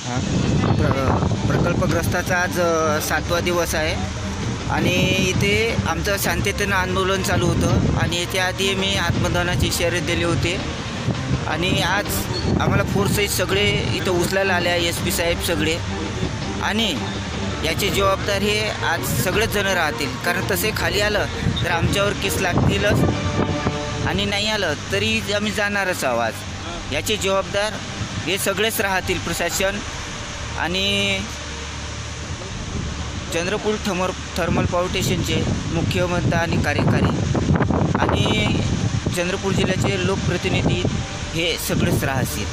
हां प्रकल्पग्रस्ताचा आज 7वा दिवस आहे आणि इथे आमचं शांततेनं आंदोलन चालू होतं आणि याच्या आधी मी आत्मदानाची इशारे दिले होते आणि आज आम्हाला फोर्सही सगळे इथं उचलायला आले आहे, SP साहेब सगळे, आणि याची जबाबदारी हे आज सगळेच जण राहतील. कारण तसे खाली आलं तर आमच्यावर केस लागतीलच आणि नाही आलं तरी आम्ही जाणारच आहोत. आज याची जबाबदार हे सगळेच राहतील, प्रशासन आणि चंद्रपूर थर्मल पॉवर स्टेशनचे मुख्यमंत्री आणि कार्यकारी आणि चंद्रपूर जिल्ह्याचे लोकप्रतिनिधी हे सगळेच राहतील.